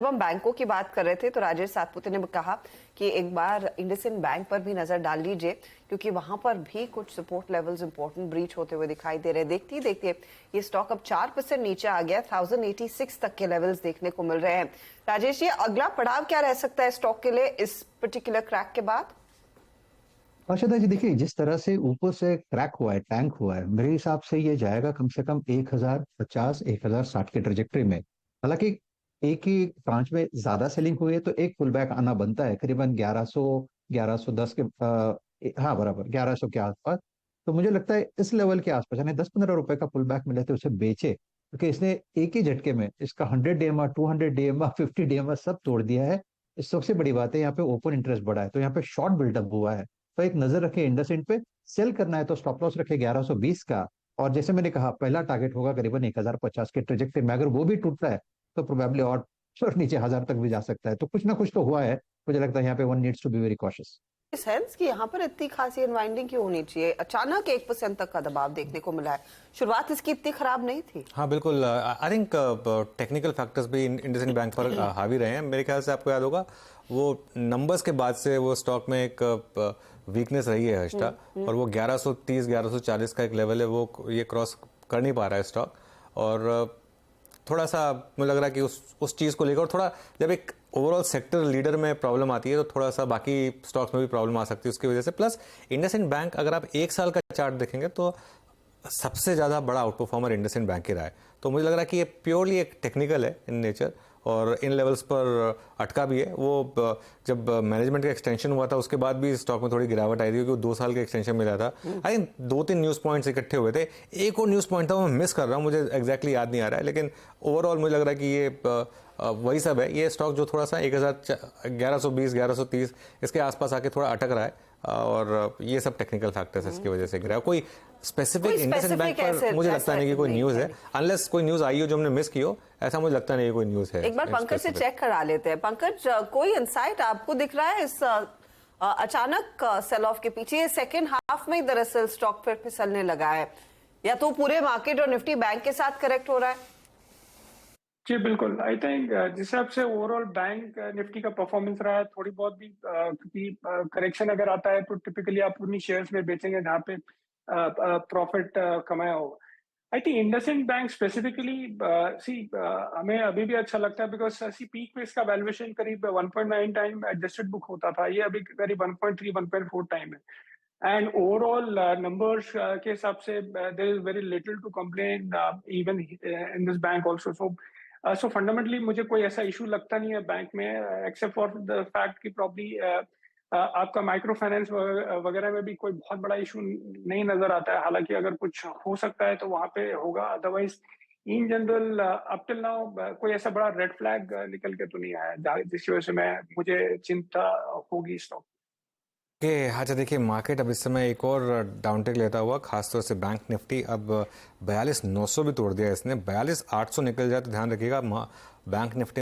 जब हम बैंकों की बात कर रहे थे तो राजेश सातपुते ने कहा कि एक बार इंडसइंड बैंक पर भी नजर डाल लीजिए, क्योंकि वहां पर भी कुछ सपोर्ट लेवल्स इंपॉर्टेंट ब्रीच होते हुए दिखाई दे रहे हैं। देखते ही देखते ये स्टॉक अब 4% नीचे आ गया, 1086 तक के लेवल्स देखने को मिल रहे हैं। राजेश, ये अगला पड़ाव क्या रह सकता है स्टॉक के लिए इस पर्टिकुलर क्रैक के बाद? अर्षदा जी, देखिए जिस तरह से ऊपर से क्रैक हुआ है, टैंक हुआ है, मेरे हिसाब से ये जाएगा कम से कम 1050 1060 के ट्रेजेक्टरी में। हालांकि एक ही ट्रांच में ज्यादा सेलिंग हुई है तो एक पुल बैक आना बनता है करीबन 1100 1110 के हाँ बराबर 1100 के आसपास। तो मुझे लगता है इस लेवल के आसपास यानी 10-15 रुपए का पुल बैक मिले तो उसे बेचे, क्योंकि इसने एक ही झटके में इसका 100 DMR 200 DMR 50 DMR सब तोड़ दिया है। इस सबसे बड़ी बात है यहाँ पे ओपन इंटरेस्ट बढ़ा है, तो यहाँ पे शॉर्ट बिल्डअप हुआ है। तो एक नजर रखे इंडसइंड पे। सेल करना है तो स्टॉप लॉस रखे 1120 का। और जैसे मैंने कहा, पहला टारगेट होगा करीबन 1050 के ट्रेजेक्टरी में। अगर वो भी टूटता है तो प्रोबेबली और नीचे 1000 तक भी जा सकता है। तो कुछ ना कुछ तो हुआ है। मुझे लगता है यहाँ पे one needs to be very cautious. Sense कि यहाँ पर इतनी खासी अनवाइंडिंग क्यों होनी चाहिए? अचानक 1% तक का दबाव देखने को मिला है। शुरुआत इसकी इतनी खराब नहीं थी। हाँ बिल्कुल, आई थिंक टेक्निकल फैक्टर्स भी इंडसइंड बैंक पर हावी रहे हैं। मेरे ख्याल से आपको याद होगा वो नंबर्स के बाद से वो स्टॉक में एक वीकनेस रही है हर्षा, और वो 1130 1140 का एक लेवल है, वो ये क्रॉस कर नहीं पा रहा है स्टॉक। और थोड़ा सा मुझे लग रहा है कि उस चीज़ को लेकर, और थोड़ा जब एक ओवरऑल सेक्टर लीडर में प्रॉब्लम आती है तो थोड़ा सा बाकी स्टॉक्स में भी प्रॉब्लम आ सकती है उसकी वजह से। प्लस इंडसइंड बैंक, अगर आप एक साल का चार्ट देखेंगे तो सबसे ज़्यादा बड़ा आउट परफॉर्मर इंडसइंड बैंक ही रहा है। तो मुझे लग रहा है कि ये प्योरली एक टेक्निकल है इन नेचर, और इन लेवल्स पर अटका भी है। वो जब मैनेजमेंट का एक्सटेंशन हुआ था उसके बाद भी स्टॉक में थोड़ी गिरावट आई थी, क्योंकि वो 2 साल का एक्सटेंशन मिला था। आई थिंक 2-3 न्यूज़ पॉइंट्स इकट्ठे हुए थे। एक और न्यूज़ पॉइंट था, वो मैं मिस कर रहा हूँ, मुझे एग्जैक्टली याद नहीं आ रहा है, लेकिन ओवरऑल मुझे लग रहा है कि ये वही सब है। ये स्टॉक जो थोड़ा सा 1120 1130 इसके आसपास आके थोड़ा अटक रहा है, और ये सब टेक्निकल फैक्टर्स इसकी वजह से गिरा। कोई स्पेसिफिक इंडसइंड बैंक पर मुझे लगता नहीं कि कोई न्यूज़ है, अनलेस कोई न्यूज़ आई हो जो हमने मिस की हो। ऐसा मुझे लगता नहीं है कोई न्यूज़ है। एक बार पंकज से चेक करा लेते हैं। पंकज, कोई इंसाइट आपको दिख रहा है इस अचानक सेल ऑफ के पीछे? सेकेंड हाफ में दरअसल स्टॉक फिर फिसलने लगा है, या तो पूरे मार्केट और निफ्टी बैंक के साथ करेक्ट हो रहा है? जी बिल्कुल, आई थिंक जिस हिसाब से ओवरऑल बैंक निफ्टी का परफॉर्मेंस रहा है, थोड़ी बहुत भी क्योंकि करेक्शन अगर आता है तो टिपिकली आप उन्हीं शेयर्स में बेचेंगे जहाँ पे प्रॉफिट कमाया होगा। I think IndusInd bank specifically हमें अभी भी अच्छा लगता है, बिकॉज सी पीक पे इसका वैल्यूएशन करीब 1.9 टाइम एडजस्टेड बुक होता था, ये अभी करीब 1.3 1.4 टाइम है। एंड ओवरऑल नंबर्स के हिसाब से there is very little to complain even in this bank also. So fundamentally मुझे कोई ऐसा इशू लगता नहीं है बैंक में, एक्सेप्ट फॉर द फैक्ट कि प्रॉब्ली आपका माइक्रो फाइनेंस वगैरह में भी कोई बहुत बड़ा इशू नहीं नजर आता है। हालांकि अगर कुछ हो सकता है तो वहां पे होगा, otherwise in general up till now कोई ऐसा बड़ा रेड फ्लैग निकल के तो नहीं आया जिसकी वजह से मुझे चिंता होगी स्टॉक कि अच्छा देखिए, मार्केट अब इस समय एक और डाउनटेक लेता हुआ, खासतौर से बैंक निफ्टी अब 42,900 भी तोड़ दिया इसने। 42,800 निकल जाए तो ध्यान रखिएगा बैंक निफ्टी